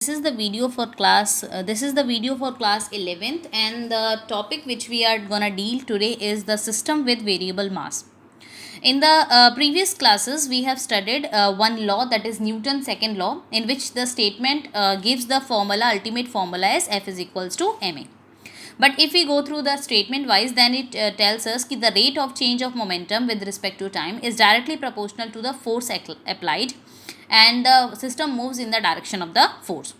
This is the video for class 11th, and the topic which we are gonna deal today is the system with variable mass. In the previous classes we have studied one law, that is Newton's second law, in which the statement gives the ultimate formula as F is equals to ma. But if we go through the statement wise, then it tells us that the rate of change of momentum with respect to time is directly proportional to the force applied, and the system moves in the direction of the force.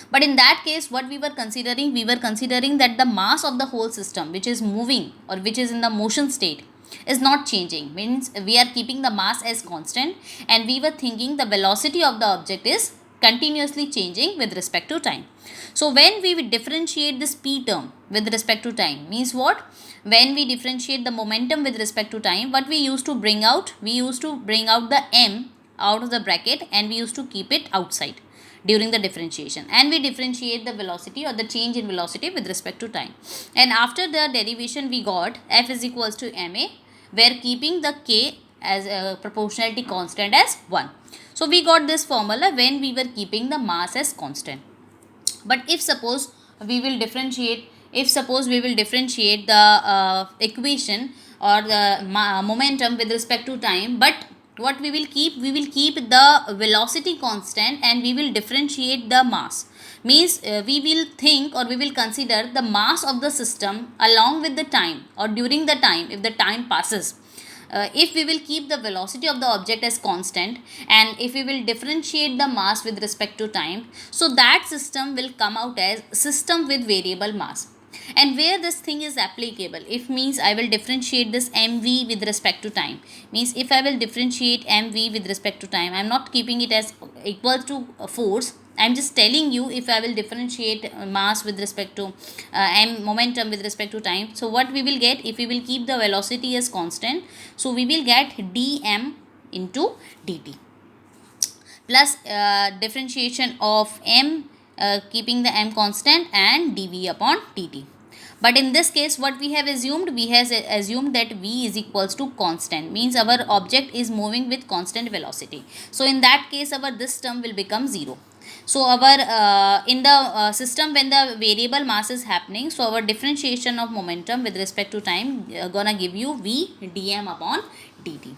But in that case, what we were considering that the mass of the whole system, which is moving or which is in the motion state, is not changing. Means we are keeping the mass as constant, and we were thinking the velocity of the object is continuously changing with respect to time. So when we differentiate this p term with respect to time, means what? When we differentiate the momentum with respect to time, what we used to bring out? We used to bring out the m out of the bracket, and we used to keep it outside during the differentiation, and we differentiate the velocity or the change in velocity with respect to time. And after the derivation, we got F is equals to ma, where keeping the k as a proportionality constant as 1. So we got this formula when we were keeping the mass as constant. But if suppose we will differentiate the equation or the momentum with respect to time, but what we will keep the velocity constant, and we will differentiate the mass. Means we will think, or we will consider the mass of the system along with the time, or during the time if the time passes. If we will keep the velocity of the object as constant, and if we will differentiate the mass with respect to time, so that system will come out as system with variable mass. And where this thing is applicable, if means I will differentiate this mv with respect to time, means if I will differentiate mv with respect to time, I am not keeping it as equal to force. I am just telling you, if I will differentiate mass with respect to momentum with respect to time, so what we will get if we will keep the velocity as constant? So we will get dm into dt plus differentiation of m, keeping the m constant, and dv upon dt. But in this case, what we have assumed? We have assumed that v is equals to constant, means our object is moving with constant velocity. So in that case, our this term will become 0. So our in the system, when the variable mass is happening, so our differentiation of momentum with respect to time gonna give you v dm upon dt.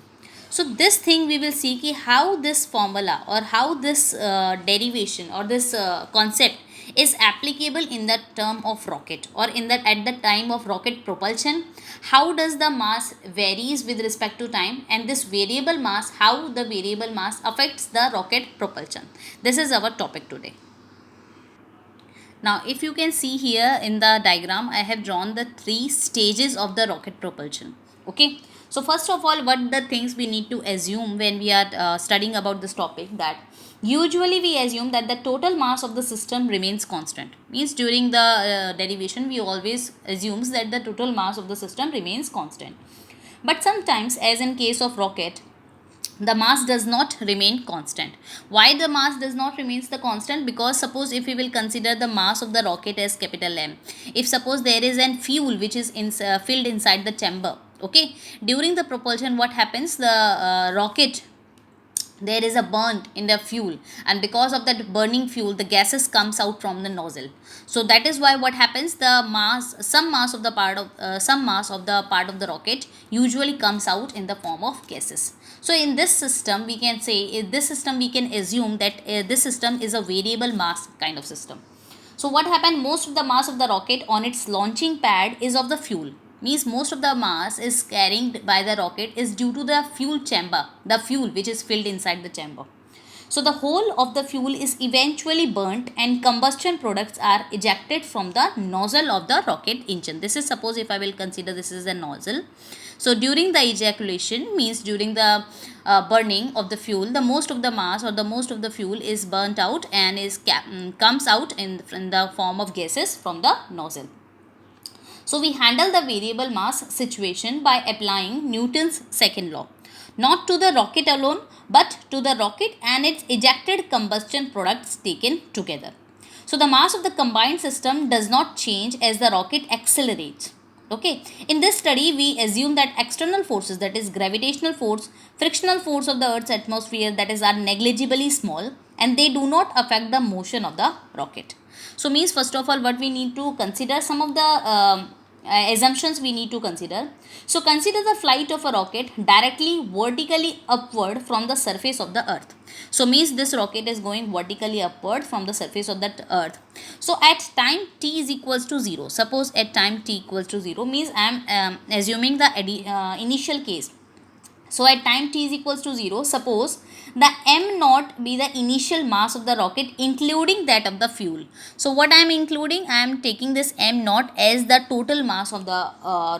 So this thing we will see ki how this formula, or how this derivation, or this concept is applicable in the term of rocket, or in that at the time of rocket propulsion. How does the mass varies with respect to time, and this variable mass, how the variable mass affects the rocket propulsion. This is our topic today. Now if you can see here in the diagram, I have drawn the 3 stages of the rocket propulsion. Okay, so first of all, what the things we need to assume when we are studying about this topic, that usually we assume that the total mass of the system remains constant. Means during the derivation, we always assumes that the total mass of the system remains constant. But sometimes, as in case of rocket, the mass does not remain constant. Why the mass does not remains the constant? Because suppose if we will consider the mass of the rocket as capital M, if suppose there is an fuel which is filled inside the chamber, okay, during the propulsion, what happens? The rocket, there is a burnt in the fuel, and because of that burning fuel, the gases comes out from the nozzle. So that is why what happens, the mass, some mass of the part of the rocket usually comes out in the form of gases. So in this system, we can say, we can assume that this system is a variable mass kind of system. So what happened? Most of the mass of the rocket on its launching pad is of the fuel. Means most of the mass is carried by the rocket is due to the fuel chamber, the fuel which is filled inside the chamber. So the whole of the fuel is eventually burnt, and combustion products are ejected from the nozzle of the rocket engine. This is, suppose if I will consider this is a nozzle. So during the ejaculation, means during the burning of the fuel, the most of the mass or the most of the fuel is burnt out, and comes out in the form of gases from the nozzle. So we handle the variable mass situation by applying Newton's second law, not to the rocket alone, but to the rocket and its ejected combustion products taken together. So the mass of the combined system does not change as the rocket accelerates. Okay, in this study, we assume that external forces, that is gravitational force, frictional force of the Earth's atmosphere, that is, are negligibly small, and they do not affect the motion of the rocket. So means first of all what we need to consider, some of the assumptions we need to consider. So consider the flight of a rocket directly vertically upward from the surface of the earth. So means this rocket is going vertically upward from the surface of that earth. So at time t is equals to 0, suppose at time t equals to 0, means I am assuming the initial case. So at time t is equals to 0, suppose the m naught be the initial mass of the rocket including that of the fuel. So what I am including, I am taking this m naught as the total mass of the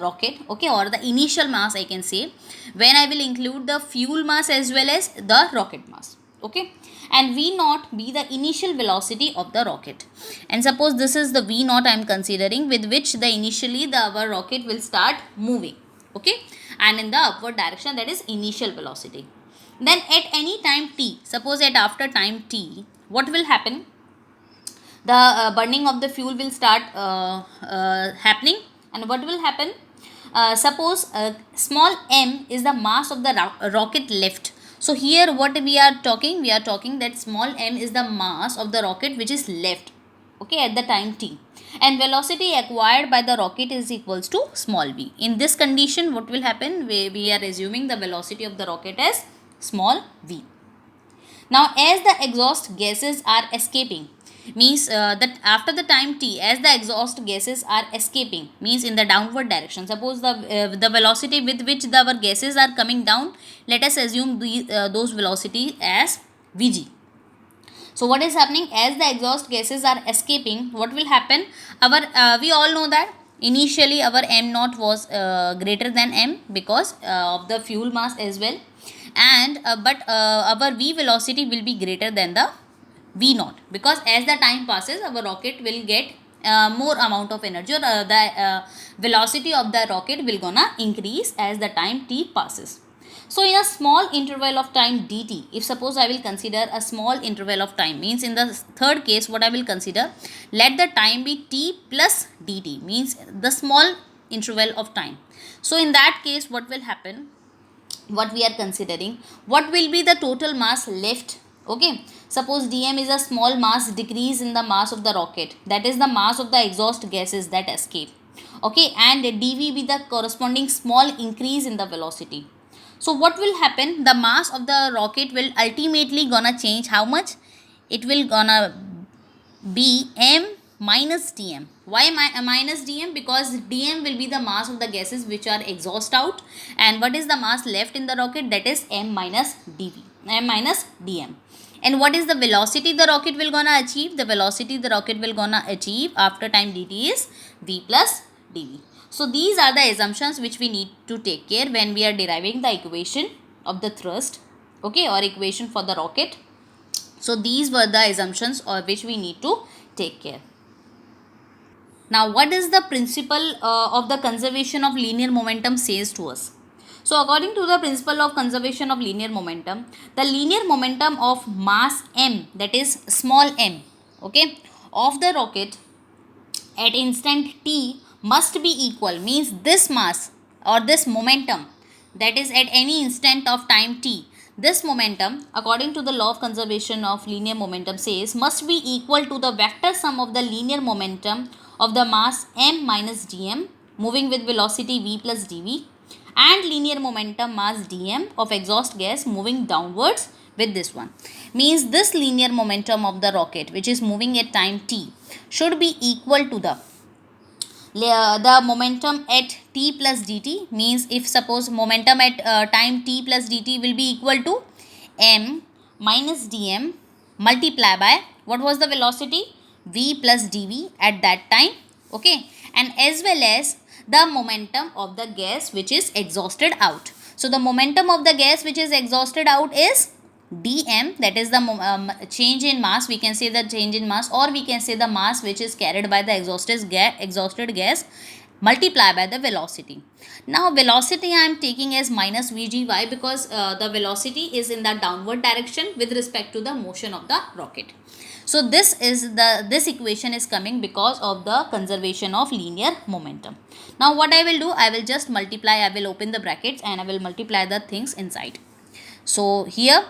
rocket, okay, or the initial mass I can say, when I will include the fuel mass as well as the rocket mass, okay. And v naught be the initial velocity of the rocket, and suppose this is the v naught I am considering, with which the initially our rocket will start moving, okay, and in the upward direction, that is initial velocity. Then at any time t, suppose at after time t, what will happen? The burning of the fuel will start happening, and what will happen? Suppose small m is the mass of the rocket left. So here what we are talking that small m is the mass of the rocket which is left, okay, at the time t, and velocity acquired by the rocket is equals to small v. In this condition what will happen? We are assuming the velocity of the rocket as small v. Now as the exhaust gases are escaping, means that after the time t, as the exhaust gases are escaping, means in the downward direction, suppose the velocity with which our gases are coming down, let us assume those velocity as vg. So what is happening? As the exhaust gases are escaping, what will happen? Our we all know that initially our m naught was greater than m because of the fuel mass as well, and but our v velocity will be greater than the v naught, because as the time passes our rocket will get more amount of energy, or the velocity of the rocket will gonna increase as the time t passes. So in a small interval of time dt, if suppose I will consider a small interval of time, means in the third case what I will consider, let the time be t plus dt, means the small interval of time. So in that case what will happen? What we are considering, what will be the total mass left, okay. Suppose dm is a small mass decrease in the mass of the rocket, that is the mass of the exhaust gases that escape, okay, and dv be the corresponding small increase in the velocity. So what will happen? The mass of the rocket will ultimately gonna change. How much? It will gonna be m minus dm. Why minus dm? Because dm will be the mass of the gases which are exhaust out, and what is the mass left in the rocket? That is m minus dm. And what is the velocity the rocket will gonna achieve? The velocity the rocket will gonna achieve after time dt is v plus dv. So these are the assumptions which we need to take care when we are deriving the equation of the thrust, okay, or equation for the rocket. So these were the assumptions which we need to take care. Now what is the principle of the conservation of linear momentum says to us? So according to the principle of conservation of linear momentum, the linear momentum of mass m, that is small m, okay, of the rocket at instant t must be equal, means this mass or this momentum, that is at any instant of time t, this momentum according to the law of conservation of linear momentum says must be equal to the vector sum of the linear momentum of the mass m minus dm moving with velocity v plus dv, and linear momentum mass dm of exhaust gas moving downwards with this one. Means this linear momentum of the rocket which is moving at time t should be equal to the momentum at t plus dt, means if suppose momentum at time t plus dt will be equal to m minus dm multiply by what was the velocity? V plus dv at that time, okay, and as well as the momentum of the gas which is exhausted out. So the momentum of the gas which is exhausted out is dm, that is the change in mass, we can say the change in mass, or we can say the mass which is carried by the exhausted gas multiply by the velocity. Now velocity I am taking as minus vg. Why? Because the velocity is in the downward direction with respect to the motion of the rocket. So this equation is coming because of the conservation of linear momentum. Now what I will do, I will just multiply, I will open the brackets and I will multiply the things inside. So here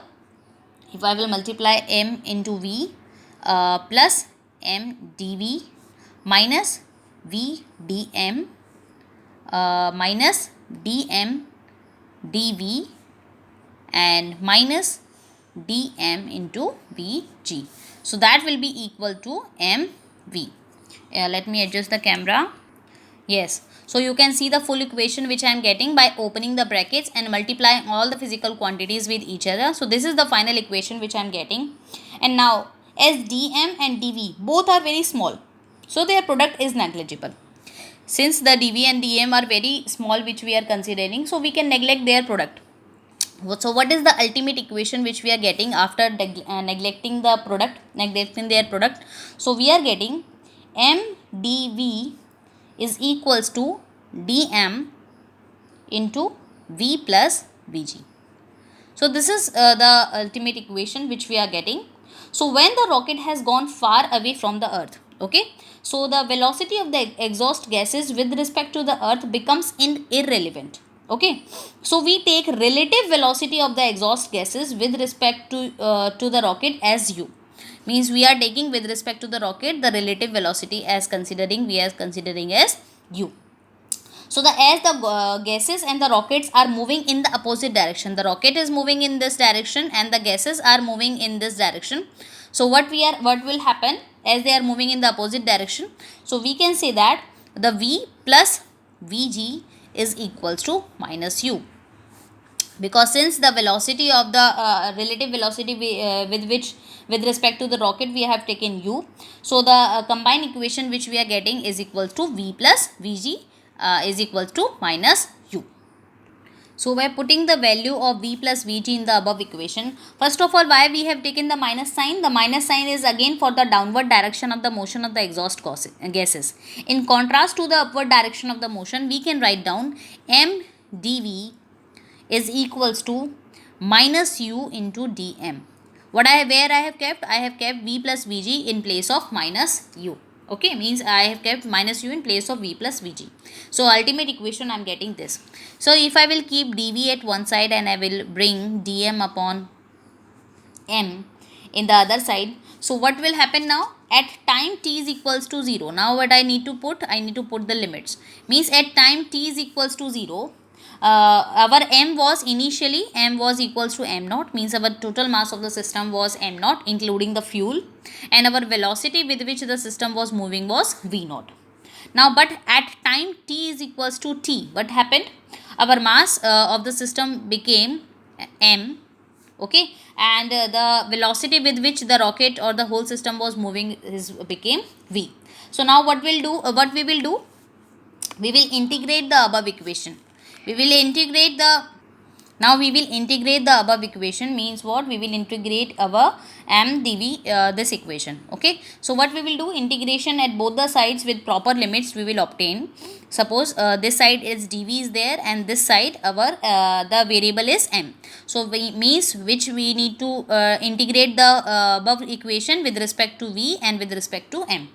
if I will multiply m into v plus m dv minus v dm minus dm dv and minus dm into vg. So that will be equal to mv. Let me adjust the camera. Yes, so you can see the full equation which I am getting by opening the brackets and multiplying all the physical quantities with each other. So this is the final equation which I am getting. And now as dm and dv both are very small, so their product is negligible. Since the dv and dm are very small which we are considering, so we can neglect their product. So what is the ultimate equation which we are getting after neglecting their product? So we are getting m dv is equals to dm into v plus vg. So this is the ultimate equation which we are getting. So when the rocket has gone far away from the earth, okay, so the velocity of the exhaust gases with respect to the earth becomes irrelevant. Okay, so we take relative velocity of the exhaust gases with respect to the rocket as u. Means we are taking with respect to the rocket the relative velocity as we are considering as u. So as the gases and the rockets are moving in the opposite direction, the rocket is moving in this direction and the gases are moving in this direction. So what will happen as they are moving in the opposite direction? So we can say that the v plus vg is equals to minus u, because since the velocity of the relative velocity with respect to the rocket we have taken u, so the combined equation which we are getting is equal to v plus vg is equal to minus u. So by putting the value of v plus vg in the above equation, first of all, why we have taken the minus sign? The minus sign is again for the downward direction of the motion of the exhaust gases. In contrast to the upward direction of the motion, we can write down m dv is equals to minus u into dm. Where I have kept v plus vg in place of minus u. Okay, means I have kept minus u in place of v plus vg. So ultimate equation I am getting this. So if I will keep dv at one side and I will bring dm upon m in the other side, so what will happen now? At time t is equals to 0. Now what I need to put the limits. Means at time t is equals to 0, our m was equals to m naught, means our total mass of the system was m naught including the fuel, and our velocity with which the system was moving was v naught. Now but at time t is equals to t, what happened? Our mass of the system became m, okay, and the velocity with which the rocket or the whole system was moving became v. So now what we will do, we will integrate the above equation. We will integrate the above equation, means what? We will integrate our m dv this equation. Okay, so what we will do, integration at both the sides with proper limits we will obtain. Suppose this side is dv is there and this side our the variable is m. So we means which we need to integrate the above equation with respect to v and with respect to m.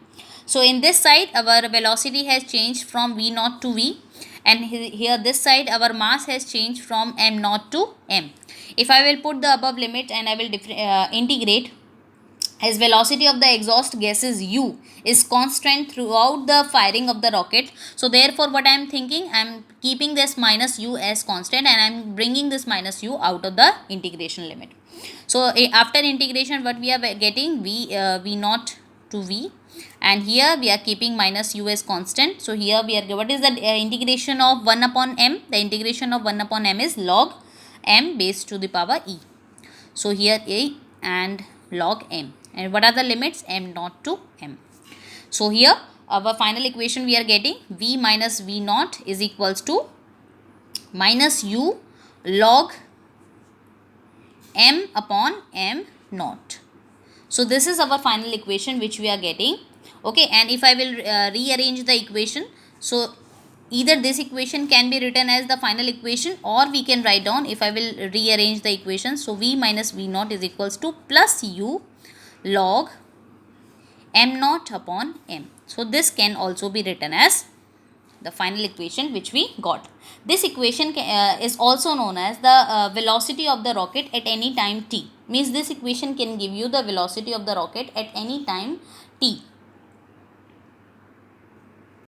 So in this side our velocity has changed from v naught to v, and here this side our mass has changed from m naught to m. If I will put the above limit and I will integrate, as velocity of the exhaust gases u is constant throughout the firing of the rocket, so therefore what I am thinking, I am keeping this minus u as constant and I am bringing this minus u out of the integration limit. So after integration what we are getting, v naught to v, and here we are keeping minus u as constant. So here we are, what is the integration of 1 upon m? The integration of 1 upon m is log m base to the power e. So here a and log m, and what are the limits? M naught to m. So here our final equation we are getting, v minus v naught is equals to minus u log m upon m naught. So this is our final equation which we are getting. Okay, and if I will rearrange the equation, so either this equation can be written as the final equation, or we can write down, if I will rearrange the equation, so v minus v naught is equals to plus u log m naught upon m. So this can also be written as the final equation which we got. This equation is also known as the velocity of the rocket at any time t. Means this equation can give you the velocity of the rocket at any time t.